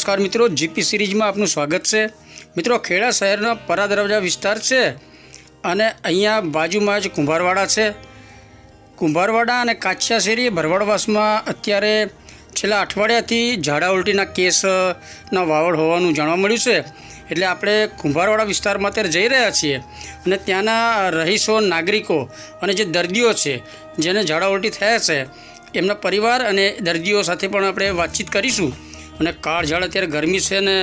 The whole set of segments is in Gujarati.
નમસ્કાર મિત્રો, જીપી સિરીઝમાં આપનું સ્વાગત છે। મિત્રો, ખેડા શહેરનો પરા દરવાજા વિસ્તાર છે અને અહીંયા બાજુમાં જ કુંભારવાડા છે। કુંભારવાડા અને કાછિયા શેરી ભરવાડવાસમાં અત્યારે છેલ્લા અઠવાડિયાથી ઝાડા ઉલટીના કેસના વાવડ હોવાનું જાણવા મળ્યું છે। એટલે આપણે કુંભારવાડા વિસ્તારમાં અત્યારે જઈ રહ્યા છીએ અને ત્યાંના રહીશો, નાગરિકો અને જે દર્દીઓ છે જેને ઝાડા ઉલટી થયા છે એમના પરિવાર અને દર્દીઓ સાથે પણ આપણે વાતચીત કરીશું। અને કાળઝાળ અત્યારે ગરમી છે અને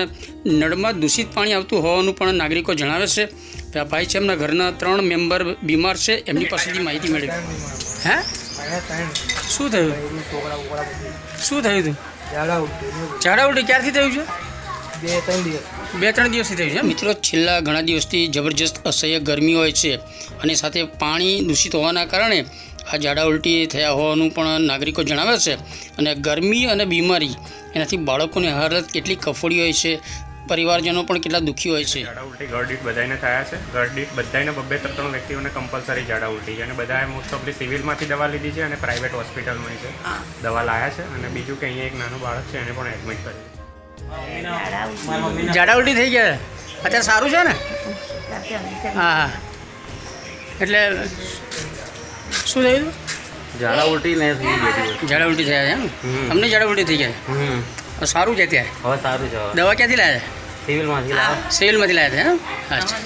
નળમાં દૂષિત પાણી આવતું હોવાનું પણ નાગરિકો જણાવે છે। તો આ ભાઈ છે, એમના ઘરના 3 મેમ્બર બીમાર છે, એમની પાસેથી માહિતી મેળવી। હે શું થયું હતું? ઝાડા ઉલટી ક્યારથી થયું છે? 2-3 દિવસથી થયું છે। મિત્રો, છેલ્લા ઘણા દિવસથી જબરજસ્ત અસહ્ય ગરમી હોય છે અને સાથે પાણી દૂષિત હોવાના કારણે આ ઝાડા ઉલટી થયા હોવાનું પણ નાગરિકો જણાવે છે। અને ગરમી અને બીમારી એનાથી બાળકોની હાલત કેટલી કફોડી હોય છે, પરિવારજનો પણ કેટલા દુઃખી હોય છે। ઝાડા ઉલટી ઘર દીઠ બધાને થયા છે। ઘર દીઠ બધાને 2-3 વ્યક્તિઓને કમ્પલસરી ઝાડા ઉલટી છે અને બધાએ મોસ્ટ ઓફલી સિવિલમાંથી દવા લીધી છે અને પ્રાઇવેટ હોસ્પિટલમાં છે દવા લાયા છે। અને બીજું કે અહીંયા એક નાનું બાળક છે એને પણ એડમિટ કર્યું। ઝાડા ઉલટી થઈ ગયા અત્યારે સારું છે ને? હા, એટલે શું થયું? ઝાડા ઉલટી ને ઝાડા ઉલટી થયા છે એમ? તમને ઝાડા ઉલટી થઈ ગયા? સારું છે અત્યારે? હવે સારું છે। દવા ક્યાંથી લાવ્યા? સિવિલમાંથી લાવ્યા। સિવિલમાંથી લાવ્યા હતા એમ? અચ્છા,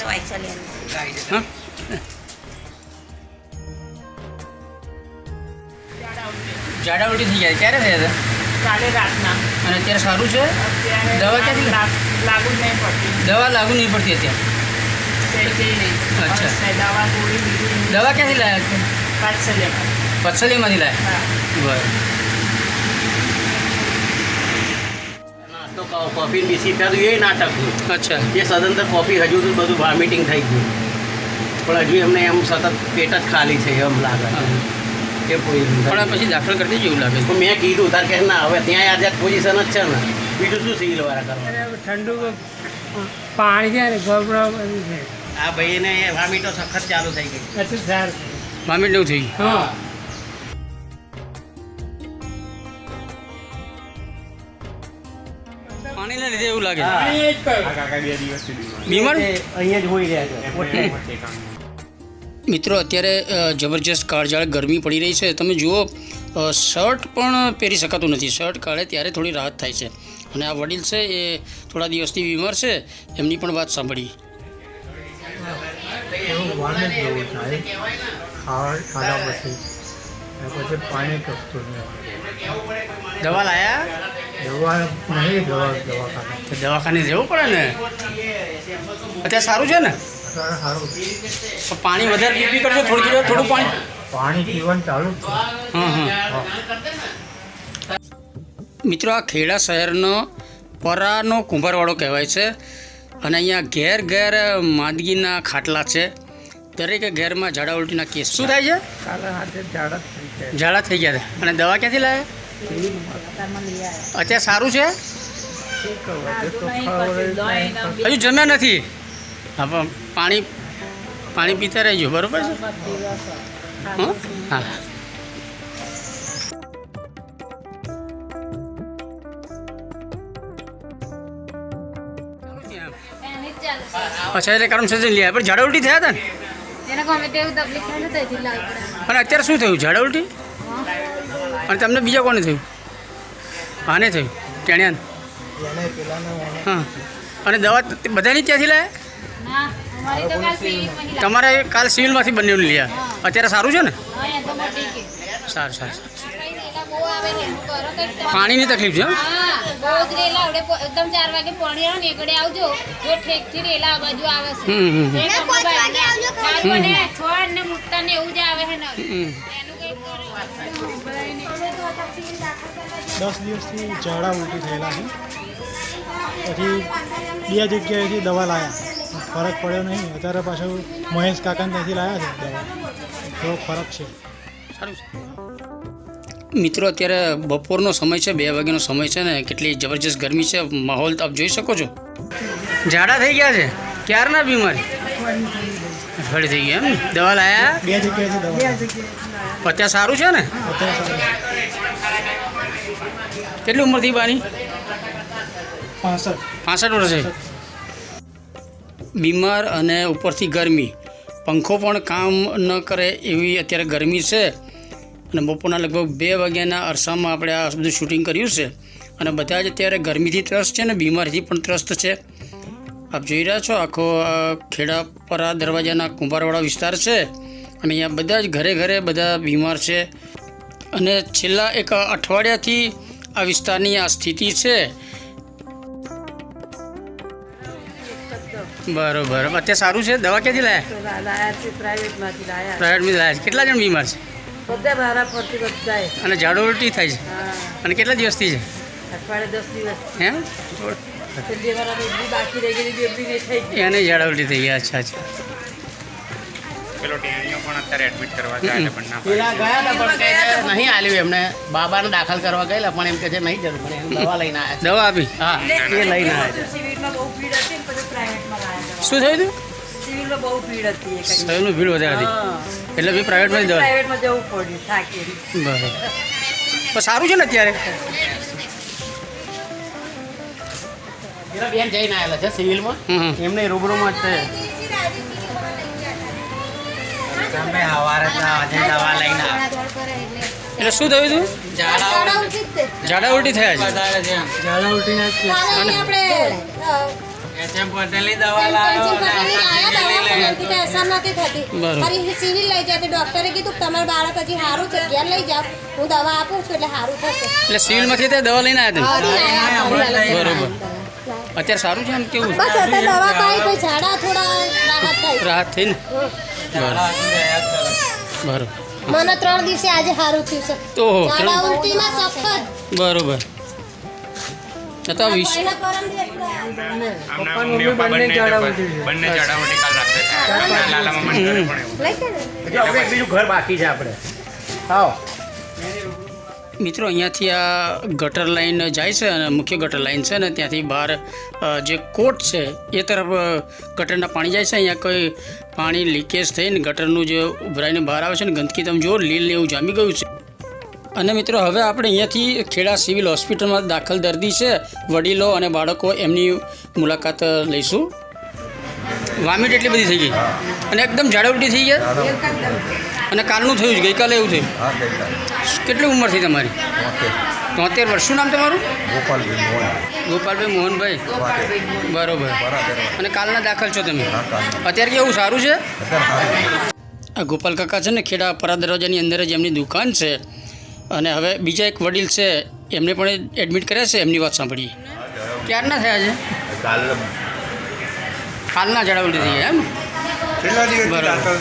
હા। ઝાડા ઉલટી થઈ ગયા ક્યારે થયા હતા? કાલે રાતના। અને અત્યારે સારું છે? દવા ક્યાંથી લાગુ જ નહીં પડતી। દવા લાગુ નહીં પડતી અત્યારે? અચ્છા, દવા ગોળી લીધી। દવા ક્યાંથી લાવ્યા? પત્સલીમાંથી લાવ્યા? બરાબર। તો કોફી બીસી થયું એ નાટક અચ્છા, એ સદંતર કોફી હજુ તો બધું વોમિટિંગ થઈ ગયું પણ હજુ એમને એમ સતત પેટ જ ખાલી છે એમ લાગે કે કોઈ પણ પછી દાખલ કરી દેજો એવું લાગે છે। પણ મેં કીધું તાર કે ના હવે ત્યાં આજે પોઝિશન જ છે ને, બીજું શું સિવિલવાળા કરવા? ઠંડુ પાણી છે ને ગભરાવ છે। આ ભાઈને વોમિટો સખત ચાલુ થઈ ગઈ। વોમિટ એવું થઈ ગયું? હા, પાણીના લીધે એવું લાગે આ કાકા 2 દિવસથી બીમાર? અહીંયા જ હોઈ રહ્યા છે। છે। મિત્રો, અત્યારે જબરજસ્ત કાળઝાળ ગરમી પડી રહી છે। તમે જુઓ, શર્ટ પણ પહેરી શકાતું નથી। શર્ટ કાઢે ત્યારે થોડી રાહત થાય છે। અને આ વડીલ છે એ થોડા દિવસથી બીમાર છે, એમની પણ વાત સાંભળી। પાણી ટકતું દવા લાયા? દવાખાને જવું પડે ને? અત્યારે સારું છે ને? તો પાણી વધારે પીપી કરજો, થોડું પાણી પીવાનું ચાલુ જ છે। હા। મિત્રો, આ ખેડા શહેરનો પરાનો કુંભારવાડો કહેવાય છે અને અહીંયા ઘેર ઘેર માંદગીના ખાટલા છે। દરેક ઘેરમાં ઝાડા ઉલટીના કેસ। શું થાય છે? ઝાડા થઈ ગયા હતા અને દવા ક્યાંથી લાવ્યા? અત્યારે સારું છે? હજુ જમ્યા નથી? હા, પણ પાણી પીતા રહેજો, બરાબર છે? હા। અચ્છા, એટલે કરમ સર્જન લે પણ ઝાડા ઉલટી થયા હતા ને? અને અત્યારે શું થયું? ઝાડા ઉલટી? અને તમને બીજા કોને થયું? આને થયું? ટેણ્યાને? હા। અને દવા બધાની ત્યાંથી લાયા? તમારે કાલ સિવિલમાંથી બંને લીધા? અત્યારે સારું છે ને? સારું। પાણીની તકલીફ છે? એકદમ 4 વાગે પાણી આવે ને એકડે આવજો, જો ઠેક થી રેલા બાજુ આવે છે છોડ ને મુક્તા ને એવું જ આવે છે ને એનું કઈ 10 દિવસથી ઝાડા ઉલટી થયેલા છે। પછી 2 જગ્યાએથી દવા લાવ્યા, ફરક પડ્યો નહીં। અત્યારે પાછું મહેશ કાકાને ત્યાંથી લાવ્યા છે દવા, થોડો ફરક છે। સારું છે। મિત્રો, અત્યારે બપોરનો સમય છે, 2 વાગ્યાનો સમય છે ને, કેટલી જબરજસ્ત ગરમી છે, માહોલ આપ જોઈ શકો છો। ઝાડા થઈ ગયા છે ક્યારના? બીમારી અઠવાડિયે થઈ ગયા એમ? દવા લાયા? 2 જગ્યાએથી દવા। અત્યારે સારું છે ને? કેટલી ઉંમર થઈ બાની? 65 વર્ષે બીમાર અને ઉપરથી ગરમી, પંખો પણ કામ ન કરે એવી અત્યારે ગરમી છે અને બપોરના લગભગ 2 વાગ્યાના અરસામાં આપણે આ બધું શૂટિંગ કર્યું છે અને બધા જ અત્યારે ગરમીથી ત્રસ્ત છે ને બીમારીથી પણ ત્રસ્ત છે. આપ જોઈ રહ્યા છો આખો ખેડાપરા દરવાજાના કુંભારવાડા વિસ્તાર છે અને અહીંયા બધા જ ઘરે ઘરે બધા બીમાર છે અને છેલ્લા એક અઠવાડિયાથી આ વિસ્તારની આ સ્થિતિ છે. બરોબર, અત્યારે સારું છે? દવા ક્યાંથી લાયા? પ્રાઇવેટમાંથી લાયા પ્રાઇવેટમાંથી લાયા છે. કેટલા જણ બીમાર છે? બધા મારા ફરતી બધાય અને ઝાડુ ઉલટી થાય છે? અને કેટલા દિવસથી છે? અઠવાડિયે 10 દિવસ હે? છેલ્લી વાર બેબી બાકી રહી ગયેલી બેબી નહીં થઈ ગઈ. એને ઝાડા ઉલટી થઈ ગયા. અચ્છા અચ્છા. પેલો ટેણીઓ પણ અત્યારે એડમિટ કરવા જાય છે પણ ના પેલા ગયા હતા પણ કહે છે નહીં આલ્યું એમને. બાબાને દાખલ કરવા ગયેલા પણ એમ કહે છે નહીં જરૂર મને એમ દવા લઈને આવ્યા દવા આપી? હા એ લઈને આવ્યા છે. સિવિલમાં બહુ ભીડ હતી ને પછી પ્રાઇવેટમાં લાયા શું થયું હતું? સિવિલમાં બહુ ભીડ હતી એ કઈ. શરીરનું ભીડ વધારે હતી હા. એટલે બી પ્રાઇવેટમાં દવા. પ્રાઇવેટમાં જવું પડ્યું થાકી. બરાબર. તો સારું છે ને અત્યારે? પેલા બેન જઈને આવેલા છે સિવિલમાં. હમ. એમને રૂબરૂમાં જ છે. તમે સવારે દવા લઈને એટલે શું થયું હતું? ઝાડા ઉલટી થયા છે? ઝાડા ઉલટીના જ પટેલની દવા લાવ્યો સિવિલ લઈ જાય ડોક્ટરે કીધું તમારું બાળક હજી સારું છે ઘેર લઈ જાઓ હું દવા આપું છું એટલે સારું થશે. એટલે સિવિલમાંથી અત્યારે દવા લઈને આવ્યા હતા? બરોબર. અત્યારે સારું છે? એમ કેવું બસ અત્યારે દવા ખાઈ પછી ઝાડા થોડા રાહત થઈ. રાહત થઈ ને? બરોબર. મને 3 દિવસે આજે સારું થયું છે. ઓહો, ઝાડા ઉલટીના સખત. બરોબર. તો આ વિશ આમના મમ્મી પપ્પા બંને ઝાડા ઉલટી કાલ રાત્રે થયા. લાલામાં મંદિરે પણ એવું. બીજું ઘર બાકી છે આપણે. આવો મિત્રો, અહીંયાથી આ ગટર લાઈન જાય છે અને મુખ્ય ગટર લાઈન છે ને ત્યાંથી બહાર જે કોટ છે એ તરફ ગટરના પાણી જાય છે. અહીંયા કોઈ પાણી લીકેજ થઈને ગટરનું જે ઉભરાઈને બહાર આવે છે ને ગંદકી તમે જુઓ લીલ ને એવું જામી ગયું છે. અને મિત્રો હવે આપણે અહીંયાથી ખેડા સિવિલ હોસ્પિટલમાં દાખલ દર્દી છે વડીલો અને બાળકો એમની મુલાકાત લઈશું. વામિટ એટલી બધી થઈ ગઈ અને એકદમ ઝાડા ઉલટી થઈ ગયા અને કાલનું થયું છે? ગઈકાલે એવું થયું? કેટલી ઉંમર થઈ તમારી? 73 વર્ષ. શું નામ તમારું? ગોપાલભાઈ મોહનભાઈ. બરોબર. અને કાલના દાખલ છો તમે? અત્યારે કેવું સારું છે? આ ગોપાલ કાકા છે ને ખેડા પરા દરવાજાની અંદર જ એમની દુકાન છે અને હવે બીજા એક વડીલ છે એમને પણ એડમિટ કર્યા છે. એમની વાત સાંભળીએ. ક્યારના થયા છે? કાલના ઝાડા ઉલટી થઈ ગયા એમ? કેટલા દિવસ બરાબર. દાખલ?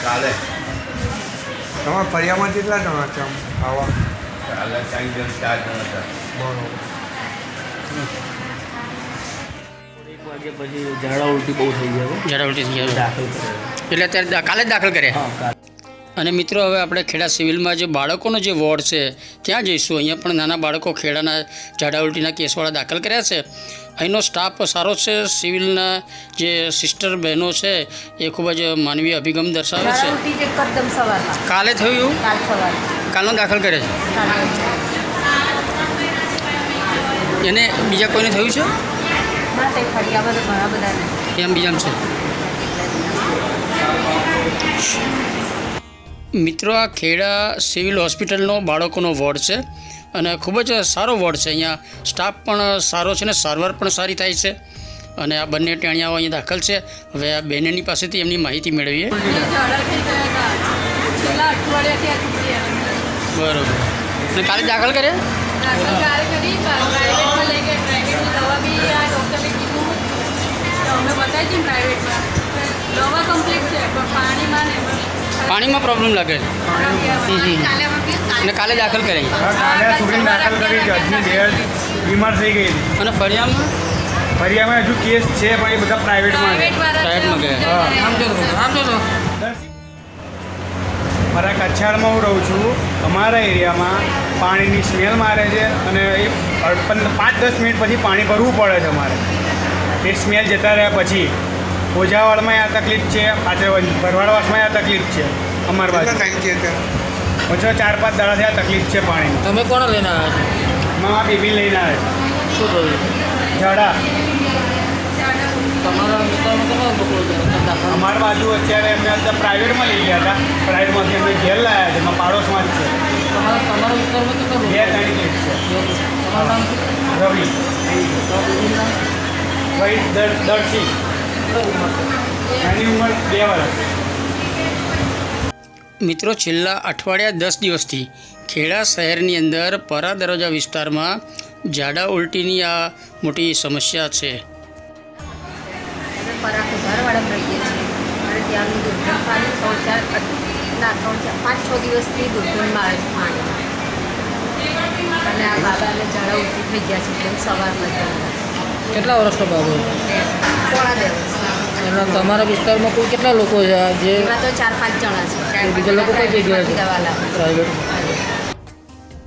કાલે. તમારા ફરિયામાં કેટલા જણા છે આવા? કાલે 3 જણ 4 જણ હતા. બરોબર. 1 વાગે પછી ઝાડા ઉલટી બહુ થઈ ગયા ઝાડા ઉલટી થઈ ગયા દાખલ કર્યા. એટલે અત્યારે કાલે જ દાખલ કર્યા. હા કાલે. અને મિત્રો હવે આપણે ખેડા સિવિલમાં જે બાળકોનો જે વોર્ડ છે ત્યાં જઈશું. અહીંયા પણ નાના બાળકો ખેડાના ઝાડા ઉલટીના કેસવાળા દાખલ કર્યા છે. અહીંનો સ્ટાફ સારો છે. સિવિલના જે સિસ્ટર બહેનો છે એ ખૂબ જ માનવીય અભિગમ દર્શાવે છે. એકદમ સવારમાં કાલે થયું એવું? કાલ સવારે કાલનો દાખલ કરે છે. એને બીજા કોઈને થયું છે? ના તે ફળિયામાં તો ઘણા બધાને એમ બીજામ છે. મિત્રો, આ ખેડા સિવિલ હોસ્પિટલનો બાળકોનો વોર્ડ છે અને ખૂબ જ સારો વોર્ડ છે. અહીંયા સ્ટાફ પણ સારો છે ને સારવાર પણ સારી થાય છે અને આ બંને ટેણિયાઓ અહીંયા દાખલ છે. હવે આ બેનની પાસેથી એમની માહિતી મેળવીએ. બરોબર. અને કાલે દાખલ કર્યા? પાણીમાં પ્રોબ્લેમ લાગે છે અને કાલે દાખલ કરાવી. કાલે છોકરી દાખલ કરી છે. હજુ બીમાર થઈ ગઈ હતી. અને ફરિયામાં ફરિયામાં હજુ કેસ છે પણ એ બધા પ્રાઇવેટમાં છે. સાઈડમાં ગયા. મારા કચ્છાળમાં હું રહું છું. અમારા એરિયામાં પાણીની સ્મેલ મારે છે અને એ 5-10 મિનિટ પછી પાણી ભરવું પડે છે અમારે. એ સ્મેલ જતા રહ્યા પછી ઓઝાવાડમાં આ તકલીફ છે, પાછળ ભરવાડવાસમાં આ તકલીફ છે. અમારી બાજુ ટાઈમ છે ત્યાં? ઓછો 4-5 દાડાથી આ તકલીફ છે પાણીની. તમે કોણ લઈને આવ્યા છો? મારા બેબી લઈને આવે છે. શું થયું? ઝાડા તમારા વિસ્તારમાં કેટલા લોકો દાખલ? અમારી બાજુ અત્યારે એમને અંદર પ્રાઇવેટમાં લઈ ગયા હતા. પ્રાઇવેટમાંથી એમને ઘેર લાવ્યા છે. એમાં પાડોશમાં જ છે. તમારા વિસ્તારમાં કેટલા લોકો? 2-3 કેસ છે. તમારું નામ શું? રવિ ભાઈ દર્શી, એની ઉંમર 2 વર્ષ. મિત્રો, છેલ્લા અઠવાડિયા 10 દિવસથી ખેડા શહેરની અંદર પરા દરવાજા વિસ્તારમાં ઝાડા ઉલટીની આ મોટી સમસ્યા છે. પરા કુંભારવાડામાં રહીએ છીએ અને ત્યાંનું દુર્ગંધ પાણી 5-6 દિવસથી દુર્ગંધમાં આવે છે પાણી. અને આ બાબાને ઝાડા ઉલટી થઈ ગયા છે જેમ સવારમાં કેટલા વર્ષનો બાબો? પોણા 2 વર્ષ. અને તમારા વિસ્તારમાં કોઈ કેટલા લોકો છે જે એમાં તો 4-5 જણા છે. બીજા લોકો કઈ જગ્યાએ છે? દવા લાવે. પ્રાઇવેટ?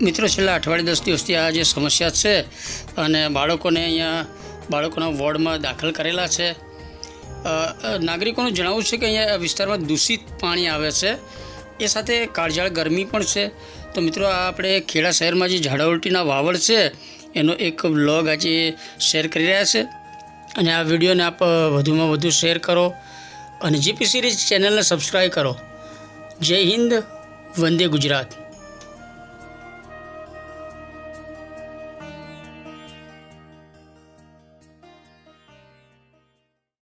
મિત્રો, છેલ્લા અઠવાડિયા 10 દિવસથી આ જે સમસ્યા છે અને બાળકોને અહીંયા બાળકોના વોર્ડમાં દાખલ કરેલા છે. નાગરિકોનું જણાવવું છે કે અહીંયા વિસ્તારમાં દૂષિત પાણી આવે છે, એ સાથે કાળઝાળ ગરમી પણ છે. તો મિત્રો, આ આપણે ખેડા શહેરમાં જે ઝાડા ઉલટીના વાવડ છે એનો એક વ્લોગ આજે શેર કરી રહ્યા છે. અને આ વિડીયોને આપ વધુમાં વધુ શેર કરો અને જીપી સિરીઝ ચેનલને સબસ્ક્રાઈબ કરો. જય હિન્દ, વંદે ગુજરાત.